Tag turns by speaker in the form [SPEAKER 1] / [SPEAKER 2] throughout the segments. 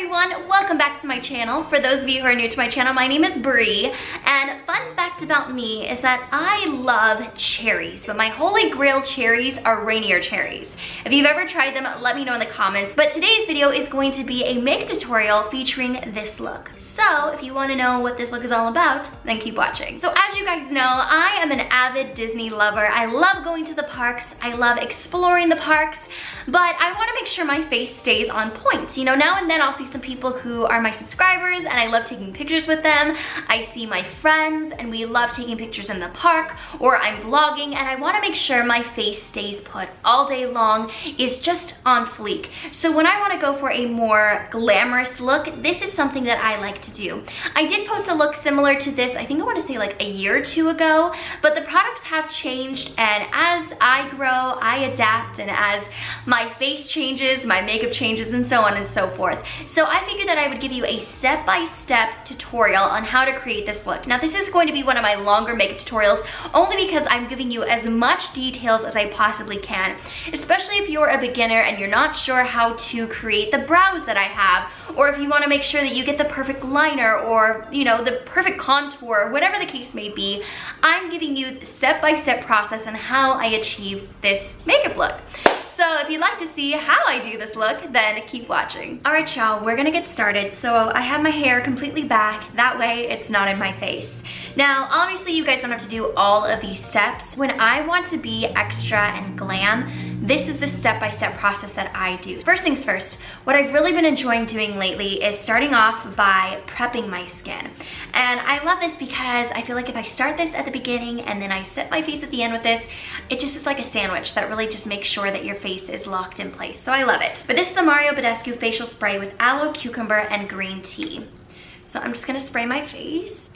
[SPEAKER 1] everyone, welcome back to my channel. For those of you who are new to my channel, my name is Brie, and fun fact about me is that I love cherries, but my holy grail cherries are Rainier cherries. If you've ever tried them, let me know in the comments. But today's video is going to be a makeup tutorial featuring this look. So if you want to know what this look is all about, then keep watching. So as you guys know, I am an avid Disney lover. I love going to the parks, I love exploring the parks, but I want to make sure my face stays on point. You know, now and then I'll see some people who are my subscribers and I love taking pictures with them. I see my friends and we love taking pictures in the park, or I'm vlogging and I want to make sure my face stays put all day long, is just on fleek. So when I want to go for a more glamorous look, this is something that I like to do. I did post a look similar to this, I think I want to say like a year or two ago, but the products have changed, and as I grow, I adapt, and as my face changes, my makeup changes, and so on and so forth. So I figured that I would give you a step-by-step tutorial on how to create this look. Now this is going to be one of my longer makeup tutorials only because I'm giving you as much details as I possibly can, especially if you're a beginner and you're not sure how to create the brows that I have, or if you want to make sure that you get the perfect liner, or you know, the perfect contour, whatever the case may be. I'm giving you the step-by-step process on how I achieve this makeup look. So if you'd like to see how I do this look, then keep watching. All right, y'all, we're gonna get started. So I have my hair completely back, that way it's not in my face. Now, obviously you guys don't have to do all of these steps. When I want to be extra and glam, this is the step-by-step process that I do. First things first, what I've really been enjoying doing lately is starting off by prepping my skin. And I love this because I feel like if I start this at the beginning and then I set my face at the end with this, it just is like a sandwich that really just makes sure that your face is locked in place. So I love it. But this is the Badescu facial spray with aloe, cucumber, and green tea. So I'm just gonna spray my face.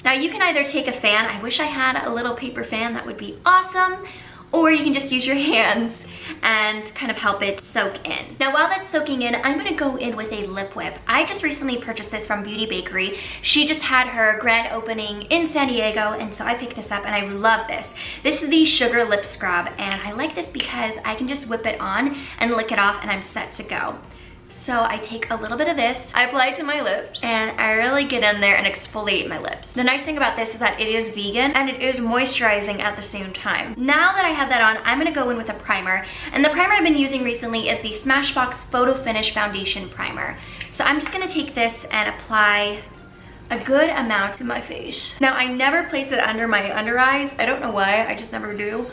[SPEAKER 1] Now you can either take a fan, I wish I had a little paper fan, that would be awesome, or you can just use your hands and kind of help it soak in. Now while that's soaking in, I'm gonna go in with a lip whip. I just recently purchased this from Bakerie. She just had her grand opening in San Diego, and so I picked this up and I love this. This is the Sugar Lip Scrub, and I like this because I can just whip it on and lick it off and I'm set to go. So I take a little bit of this, I apply it to my lips, and I really get in there and exfoliate my lips. The nice thing about this is that it is vegan and it is moisturizing at the same time. Now that I have that on, I'm gonna go in with a primer. And the primer I've been using recently is the Smashbox Photo Finish Foundation Primer. So I'm just gonna take this and apply a good amount to my face. Now I never place it under my under eyes. I don't know why, I just never do.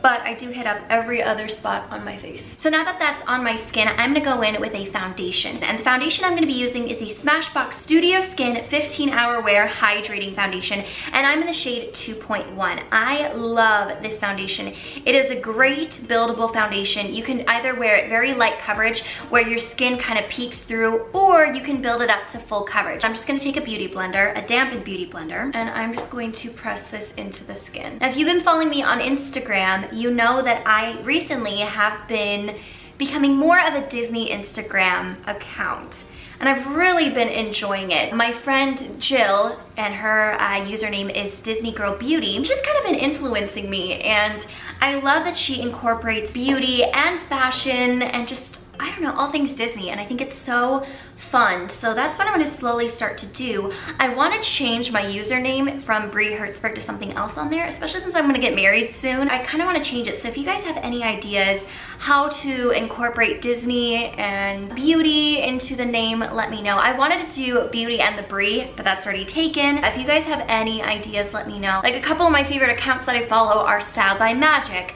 [SPEAKER 1] But I do hit up every other spot on my face. So now that that's on my skin, I'm gonna go in with a foundation. And the foundation I'm gonna be using is the Smashbox Studioskin 15-Hour Wear Hydrating Foundation, and I'm in the shade 2.1. I love this foundation. It is a great buildable foundation. You can either wear it very light coverage, where your skin kind of peeks through, or you can build it up to full coverage. I'm just gonna take a beauty blender, a dampened beauty blender, and I'm just going to press this into the skin. Now, if you've been following me on Instagram, you know that I recently have been becoming more of a Disney Instagram account, and I've really been enjoying it. My friend Jill, and her username is Disney Girl Beauty, she's kind of been influencing me, and I love that she incorporates beauty and fashion and just, I don't know, all things Disney, and I think it's so fun. So that's what I'm going to slowly start to do. I want to change my username from Brie Hertzberg to something else on there, especially since I'm going to get married soon. I kind of want to change it. So if you guys have any ideas how to incorporate Disney and beauty into the name, let me know. I wanted to do Beauty and the Brie, but that's already taken. If you guys have any ideas, let me know. Like a couple of my favorite accounts that I follow are Styled by Magic,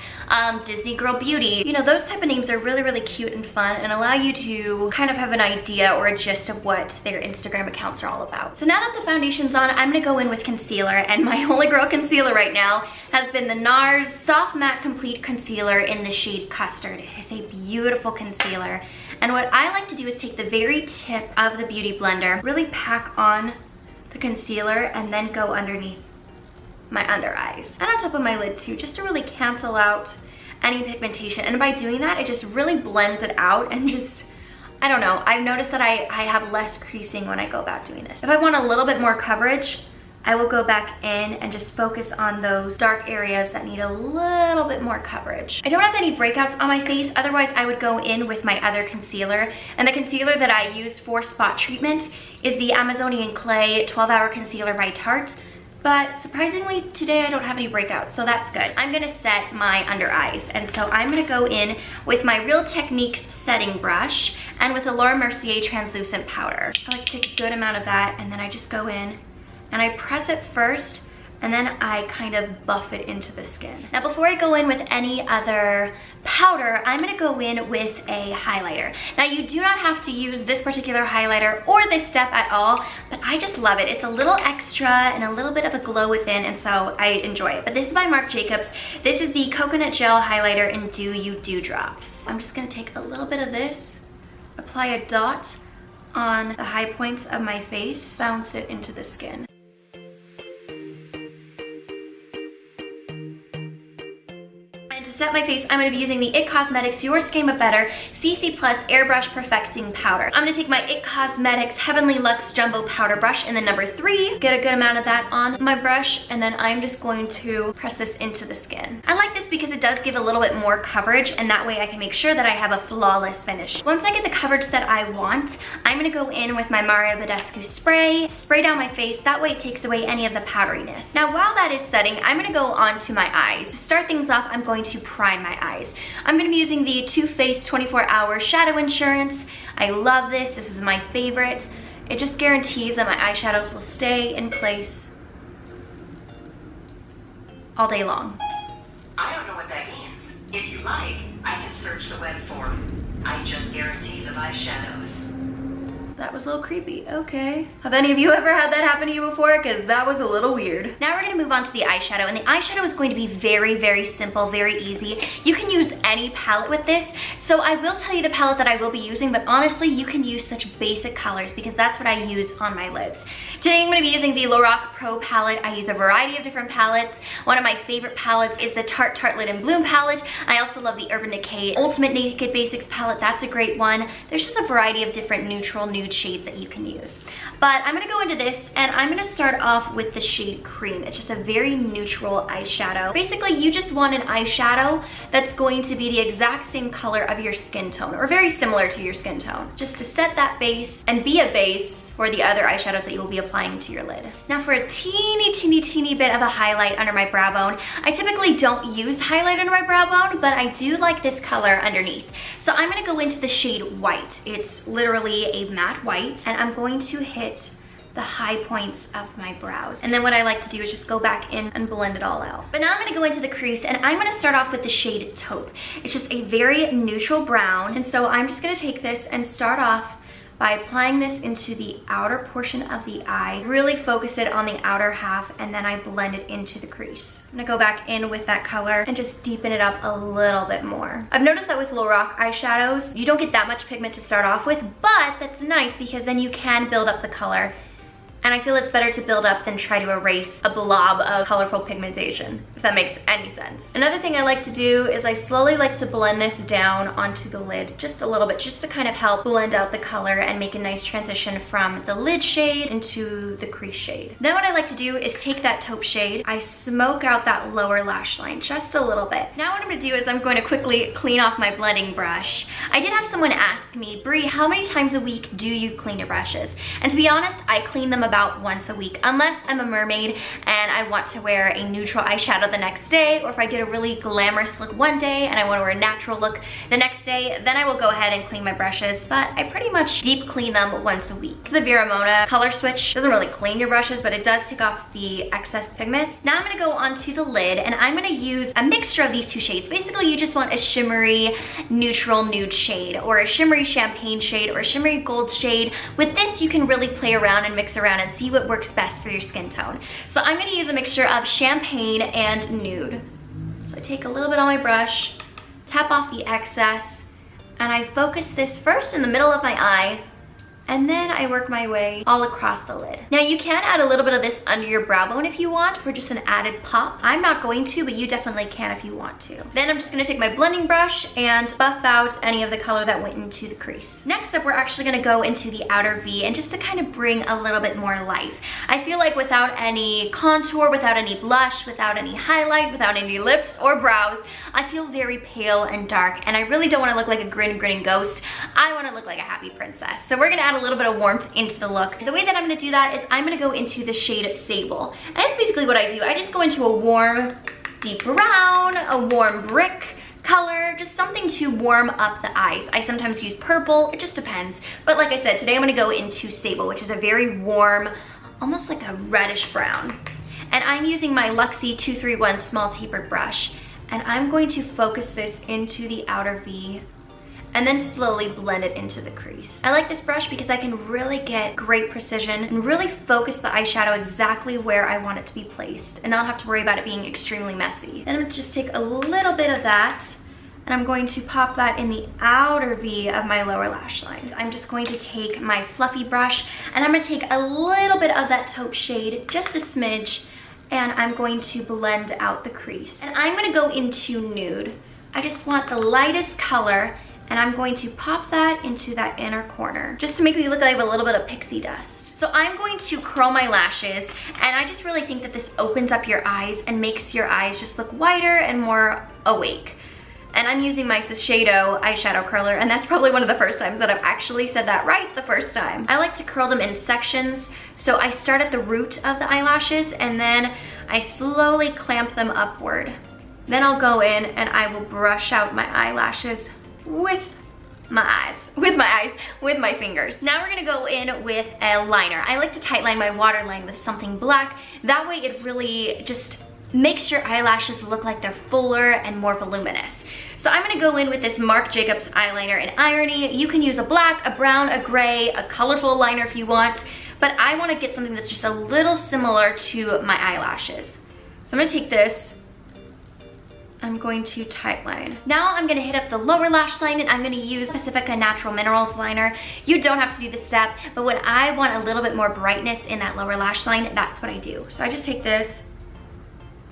[SPEAKER 1] Disney Girl Beauty. You know, those type of names are really, really cute and fun and allow you to kind of have an idea or a gist of what their Instagram accounts are all about. So now that the foundation's on, I'm gonna go in with concealer, and my holy grail concealer right now has been the Nars Soft Matte Complete Concealer in the shade Custard. It is a beautiful concealer. And what I like to do is take the very tip of the beauty blender, really pack on the concealer, and then go underneath my under eyes. And on top of my lid too, just to really cancel out any pigmentation. And by doing that, it just really blends it out and just, I don't know, I've noticed that I have less creasing when I go about doing this. If I want a little bit more coverage, I will go back in and just focus on those dark areas that need a little bit more coverage. I don't have any breakouts on my face, otherwise I would go in with my other concealer. And the concealer that I used for spot treatment is the Amazonian Clay 12-Hour Concealer by Tarte. But surprisingly, today I don't have any breakouts, so that's good. I'm gonna set my under eyes, and so I'm gonna go in with my Real Techniques setting brush and with the Laura Mercier translucent powder. I like to take a good amount of that, and then I just go in and I press it first, and then I kind of buff it into the skin. Now before I go in with any other powder, I'm gonna go in with a highlighter. Now you do not have to use this particular highlighter or this step at all, but I just love it. It's a little extra and a little bit of a glow within, and so I enjoy it. But this is by Marc Jacobs. This is the Coconut Gel Highlighter in Do You Dewdrops. I'm just gonna take a little bit of this, apply a dot on the high points of my face, bounce it into the skin. To set my face, I'm going to be using the IT Cosmetics Your Skin But Better CC Plus Airbrush Perfecting Powder. I'm going to take my IT Cosmetics Heavenly Luxe Jumbo Powder Brush in the number 3, get a good amount of that on my brush, and then I'm just going to press this into the skin. I like this because it does give a little bit more coverage, and that way I can make sure that I have a flawless finish. Once I get the coverage that I want, I'm going to go in with my Badescu spray down my face. That way it takes away any of the powderiness. Now while that is setting, I'm going to go on to my eyes. To start things off, I'm going to prime my eyes. I'm going to be using the Too Faced 24-Hour Shadow Insurance. I love this. This is my favorite. It just guarantees that my eyeshadows will stay in place all day long.
[SPEAKER 2] I don't know what that means. If you like, I can search the web for I just guarantees of eyeshadows.
[SPEAKER 1] That was a little creepy. Okay. Have any of you ever had that happen to you before? Because that was a little weird. Now we're going to move on to the eyeshadow, and the eyeshadow is going to be very, very simple, very easy. You can use any palette with this. So I will tell you the palette that I will be using, but honestly, you can use such basic colors because that's what I use on my lids. Today I'm going to be using the Lorac Pro palette. I use a variety of different palettes. One of my favorite palettes is the Tarte Tartelette in Bloom palette. I also love the Urban Decay Ultimate Naked Basics palette. That's a great one. There's just a variety of different neutral nude shades that you can use. But I'm gonna go into this, and I'm gonna start off with the shade Cream. It's just a very neutral eyeshadow. Basically, you just want an eyeshadow that's going to be the exact same color of your skin tone, or very similar to your skin tone, just to set that base and be a base for the other eyeshadows that you will be applying to your lid. Now for a teeny bit of a highlight under my brow bone, I typically don't use highlight under my brow bone, but I do like this color underneath. So I'm gonna go into the shade White. It's literally a matte white, and I'm going to hit the high points of my brows. And then what I like to do is just go back in and blend it all out. But now I'm gonna go into the crease, and I'm gonna start off with the shade Taupe. It's just a very neutral brown, and so I'm just gonna take this and start off by applying this into the outer portion of the eye. Really focus it on the outer half, and then I blend it into the crease. I'm gonna go back in with that color and just deepen it up a little bit more. I've noticed that with Lorac eyeshadows, you don't get that much pigment to start off with, but that's nice because then you can build up the color. And I feel it's better to build up than try to erase a blob of colorful pigmentation, if that makes any sense. Another thing I like to do is I slowly like to blend this down onto the lid just a little bit, just to kind of help blend out the color and make a nice transition from the lid shade into the crease shade. Then what I like to do is take that taupe shade, I smoke out that lower lash line just a little bit. Now what I'm gonna do is I'm going to quickly clean off my blending brush. I did have someone ask me, Brie, how many times a week do you clean your brushes? And to be honest, I clean them about once a week, unless I'm a mermaid and I want to wear a neutral eyeshadow the next day, or if I did a really glamorous look one day and I want to wear a natural look the next day, then I will go ahead and clean my brushes, but I pretty much deep clean them once a week. This is a Vera Mona color switch. Doesn't really clean your brushes, but it does take off the excess pigment. Now I'm gonna go onto the lid, and I'm gonna use a mixture of these two shades. Basically, you just want a shimmery neutral nude shade, or a shimmery champagne shade, or a shimmery gold shade. With this, you can really play around and mix around and see what works best for your skin tone. So I'm gonna use a mixture of champagne and nude. So I take a little bit on my brush, tap off the excess, and I focus this first in the middle of my eye, And then I work my way all across the lid. Now you can add a little bit of this under your brow bone if you want for just an added pop. I'm not going to, but you definitely can if you want to. Then I'm just gonna take my blending brush and buff out any of the color that went into the crease. Next up, we're actually gonna go into the outer V, and just to kind of bring a little bit more life. I feel like without any contour, without any blush, without any highlight, without any lips or brows, I feel very pale and dark, and I really don't wanna look like a grinning ghost. I wanna look like a happy princess. So we're gonna add a little bit of warmth into the look. The way that I'm gonna do that is I'm gonna go into the shade Sable. And that's basically what I do. I just go into a warm, deep brown, a warm brick color, just something to warm up the eyes. I sometimes use purple, it just depends. But like I said, today I'm gonna go into Sable, which is a very warm, almost like a reddish brown. And I'm using my Luxie 231 small tapered brush. And I'm going to focus this into the outer V and then slowly blend it into the crease. I like this brush because I can really get great precision and really focus the eyeshadow exactly where I want it to be placed and not have to worry about it being extremely messy. Then I'm gonna just take a little bit of that and I'm going to pop that in the outer V of my lower lash line. I'm just going to take my fluffy brush and I'm gonna take a little bit of that taupe shade, just a smidge, and I'm going to blend out the crease. And I'm gonna go into Nude. I just want the lightest color, and I'm going to pop that into that inner corner, just to make me look like I have a little bit of pixie dust. So I'm going to curl my lashes, and I just really think that this opens up your eyes and makes your eyes just look wider and more awake. And I'm using my Eyeshadow eyeshadow curler, and that's probably one of the first times that I've actually said that right the first time. I like to curl them in sections, so I start at the root of the eyelashes and then I slowly clamp them upward. Then I'll go in and I will brush out my eyelashes with my fingers. Now we're gonna go in with a liner. I like to tightline my waterline with something black. That way it really just makes your eyelashes look like they're fuller and more voluminous. So I'm gonna go in with this Marc Jacobs eyeliner in Irony. You can use a black, a brown, a gray, a colorful liner if you want, but I wanna get something that's just a little similar to my eyelashes. So I'm gonna take this, I'm going to tightline. Now I'm gonna hit up the lower lash line and I'm gonna use Pacifica Natural Minerals liner. You don't have to do this step, but when I want a little bit more brightness in that lower lash line, that's what I do. So I just take this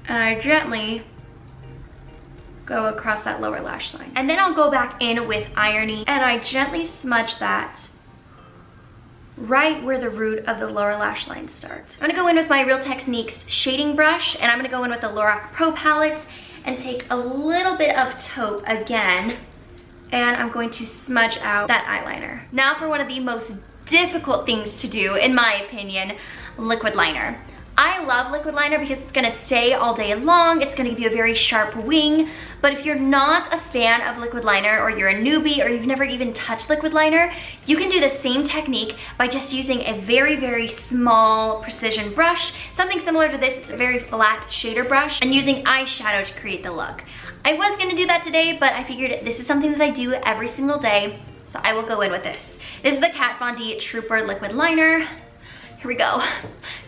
[SPEAKER 1] and I gently go across that lower lash line. And then I'll go back in with Irony and I gently smudge that right where the root of the lower lash line starts. I'm gonna go in with my Real Techniques shading brush and I'm gonna go in with the Lorac Pro palette and take a little bit of taupe again, and I'm going to smudge out that eyeliner. Now for one of the most difficult things to do, in my opinion, liquid liner. I love liquid liner because it's gonna stay all day long, it's gonna give you a very sharp wing, but if you're not a fan of liquid liner or you're a newbie or you've never even touched liquid liner, you can do the same technique by just using a very, very small precision brush, something similar to this. It's a very flat shader brush, and using eyeshadow to create the look. I was gonna do that today, but I figured this is something that I do every single day, so I will go in with this. This is the Kat Von D Trooper liquid liner. Here we go,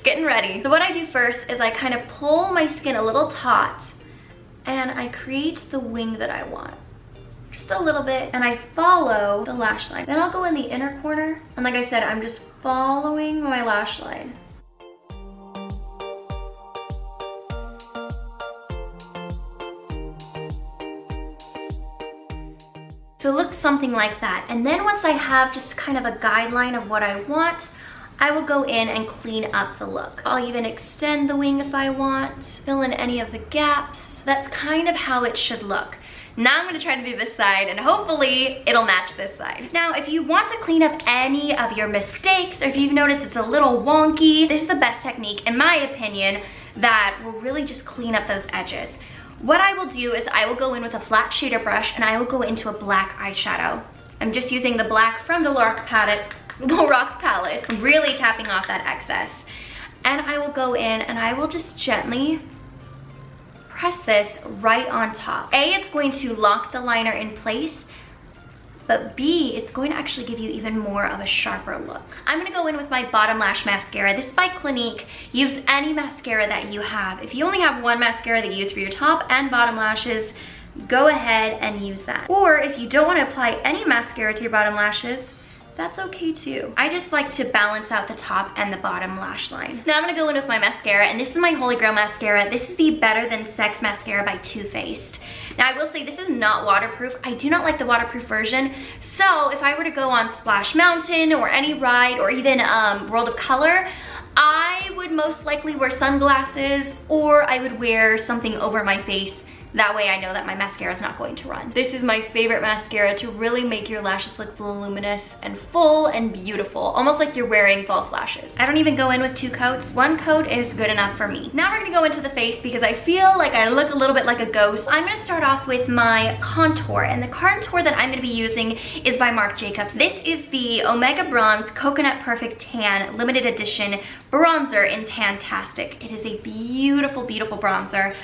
[SPEAKER 1] getting ready. So what I do first is I kind of pull my skin a little taut and I create the wing that I want. Just a little bit, and I follow the lash line. Then I'll go in the inner corner, and like I said, I'm just following my lash line. So it looks something like that. And then once I have just kind of a guideline of what I want, I will go in and clean up the look. I'll even extend the wing if I want, fill in any of the gaps. That's kind of how it should look. Now I'm gonna try to do this side and hopefully it'll match this side. Now, if you want to clean up any of your mistakes, or if you've noticed it's a little wonky, this is the best technique, in my opinion, that will really just clean up those edges. What I will do is I will go in with a flat shader brush and I will go into a black eyeshadow. I'm just using the black from the Lorac palette, really tapping off that excess. And I will go in and I will just gently press this right on top. A, it's going to lock the liner in place, but B, it's going to actually give you even more of a sharper look. I'm gonna go in with my Bottom Lash Mascara. This is by Clinique. Use any mascara that you have. If you only have one mascara that you use for your top and bottom lashes, go ahead and use that. Or if you don't want to apply any mascara to your bottom lashes, that's okay too. I just like to balance out the top and the bottom lash line. Now I'm gonna go in with my mascara, and this is my Holy Grail mascara. This is the Better Than Sex mascara by Too Faced. Now I will say this is not waterproof. I do not like the waterproof version. So if I were to go on Splash Mountain or any ride or even World of Color, I would most likely wear sunglasses, or I would wear something over my face. That way I know that my mascara is not going to run. This is my favorite mascara to really make your lashes look voluminous and full and beautiful, almost like you're wearing false lashes. I don't even go in with 2 coats. 1 coat is good enough for me. Now we're gonna go into the face because I feel like I look a little bit like a ghost. I'm gonna start off with my contour, and the contour that I'm gonna be using is by Marc Jacobs. This is the Omega Bronze Coconut Perfect Tan Limited Edition Bronzer in Tantastic. It is a beautiful, beautiful bronzer.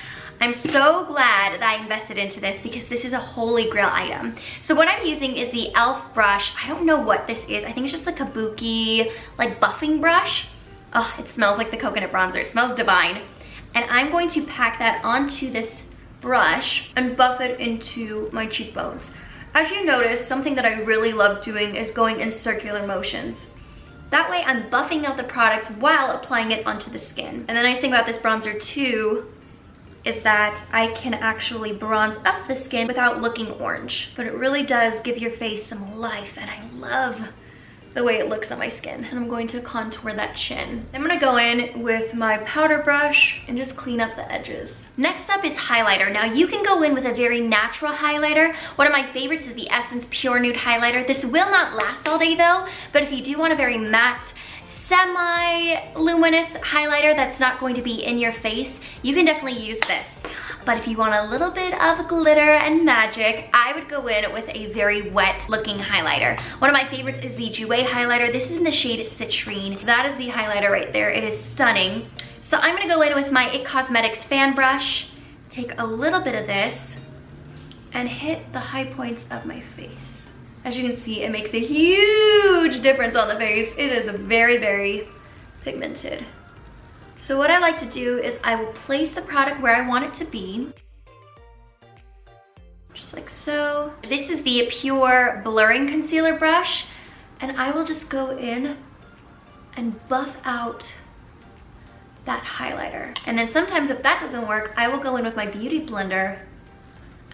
[SPEAKER 1] I'm so glad that I invested into this because this is a holy grail item. So what I'm using is the e.l.f. brush. I don't know what this is. I think it's just like a kabuki, like buffing brush. Oh, it smells like the coconut bronzer. It smells divine. And I'm going to pack that onto this brush and buff it into my cheekbones. As you notice, something that I really love doing is going in circular motions. That way I'm buffing out the product while applying it onto the skin. And the nice thing about this bronzer too is that I can actually bronze up the skin without looking orange. But it really does give your face some life, and I love the way it looks on my skin. And I'm going to contour that chin. I'm gonna go in with my powder brush and just clean up the edges. Next up is highlighter. Now you can go in with a very natural highlighter. One of my favorites is the Essence Pure Nude Highlighter. This will not last all day though, but if you do want a very matte, semi-luminous highlighter that's not going to be in your face, you can definitely use this. But if you want a little bit of glitter and magic, I would go in with a very wet looking highlighter. One of my favorites is the Jouer highlighter. This is in the shade Citrine. That is the highlighter right there. It is stunning. So I'm gonna go in with my IT Cosmetics fan brush, take a little bit of this, and hit the high points of my face. As you can see, it makes a huge difference on the face. It is very, very pigmented. So what I like to do is I will place the product where I want it to be. Just like so. This is the Pure Blurring Concealer brush, and I will just go in and buff out that highlighter. And then sometimes if that doesn't work, I will go in with my Beauty Blender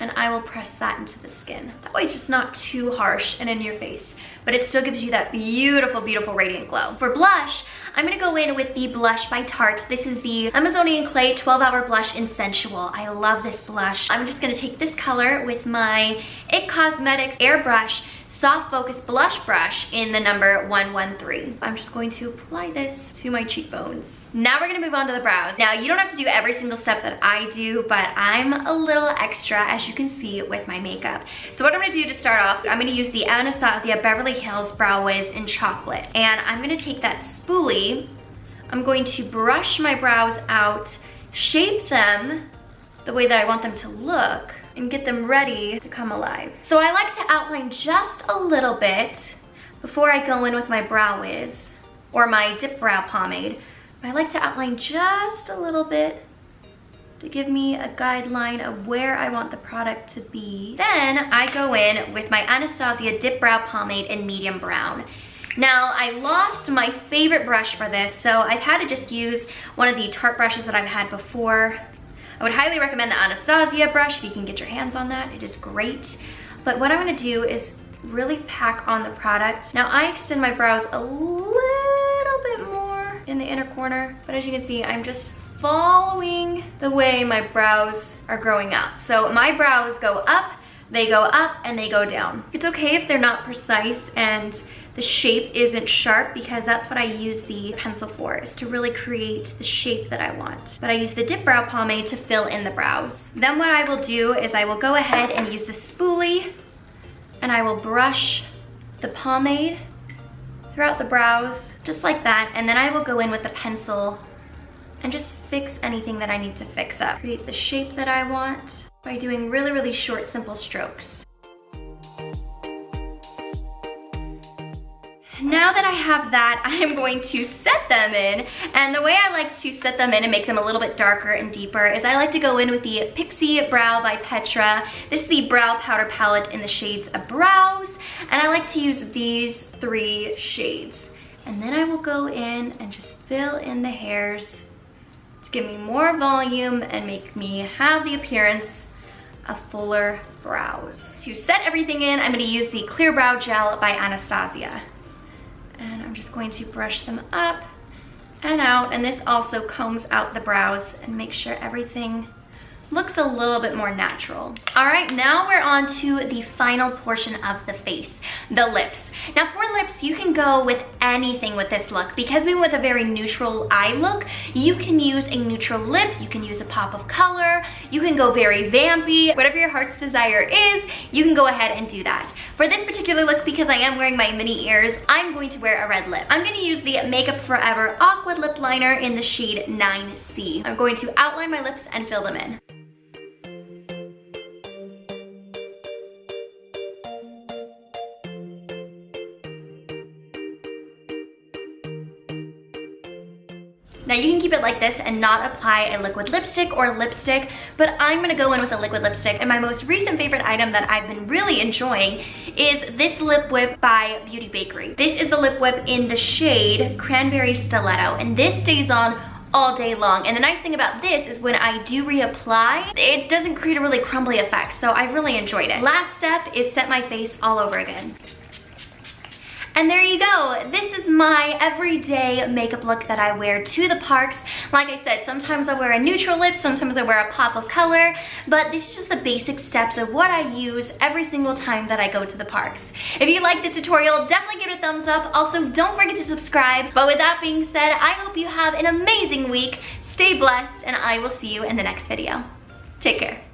[SPEAKER 1] and I will press that into the skin. That way it's just not too harsh and in your face, but it still gives you that beautiful, beautiful radiant glow. For blush, I'm gonna go in with the blush by Tarte. This is the Amazonian Clay 12-Hour Blush in Sensual. I love this blush. I'm just gonna take this color with my IT Cosmetics Airbrush Soft Focus Blush Brush in the number 113. I'm just going to apply this to my cheekbones. Now we're gonna move on to the brows. Now you don't have to do every single step that I do, but I'm a little extra, as you can see, with my makeup. So what I'm gonna do to start off, I'm gonna use the Anastasia Beverly Hills Brow Wiz in Chocolate. And I'm gonna take that spoolie, I'm going to brush my brows out, shape them the way that I want them to look, and get them ready to come alive. So I like to outline just a little bit before I go in with my Brow Wiz or my Dip Brow Pomade. I like to outline just a little bit to give me a guideline of where I want the product to be. Then I go in with my Anastasia Dip Brow Pomade in Medium Brown. Now, I lost my favorite brush for this, so I've had to just use one of the Tarte brushes that I've had before. I would highly recommend the Anastasia brush if you can get your hands on that. It is great. But what I'm gonna do is really pack on the product. Now I extend my brows a little bit more in the inner corner, but as you can see, I'm just following the way my brows are growing out. So my brows go up, and they go down. It's okay if they're not precise and the shape isn't sharp, because that's what I use the pencil for, is to really create the shape that I want. But I use the Dip Brow Pomade to fill in the brows. Then what I will do is I will go ahead and use the spoolie, and I will brush the pomade throughout the brows, just like that. And then I will go in with the pencil and just fix anything that I need to fix up. Create the shape that I want by doing really, really short, simple strokes. Now that I have that, I am going to set them in. And the way I like to set them in and make them a little bit darker and deeper is I like to go in with the Pixie Brow by Petra. This is the Brow Powder Palette in the shades of Brows. And I like to use these 3 shades. And then I will go in and just fill in the hairs to give me more volume and make me have the appearance of fuller brows. To set everything in, I'm going to use the Clear Brow Gel by Anastasia. And I'm just going to brush them up and out. And this also combs out the brows and makes sure everything looks a little bit more natural. All right, now we're on to the final portion of the face, the lips. Now for lips, you can go with anything with this look. Because we went with a very neutral eye look, you can use a neutral lip, you can use a pop of color, you can go very vampy, whatever your heart's desire is, you can go ahead and do that. For this particular look, because I am wearing my mini ears, I'm going to wear a red lip. I'm gonna use the Makeup Forever Aqua Lip Liner in the shade 9C. I'm going to outline my lips and fill them in. Now you can keep it like this and not apply a liquid lipstick or lipstick, but I'm gonna go in with a liquid lipstick. And my most recent favorite item that I've been really enjoying is this lip whip by Beauty Bakerie. This is the lip whip in the shade Cranberry Stiletto, and this stays on all day long. And the nice thing about this is when I do reapply, it doesn't create a really crumbly effect, so I really enjoyed it. Last step is set my face all over again. And there you go. This is my everyday makeup look that I wear to the parks. Like I said, sometimes I wear a neutral lip, sometimes I wear a pop of color, but this is just the basic steps of what I use every single time that I go to the parks. If you like this tutorial, definitely give it a thumbs up. Also, don't forget to subscribe. But with that being said, I hope you have an amazing week. Stay blessed, and I will see you in the next video. Take care.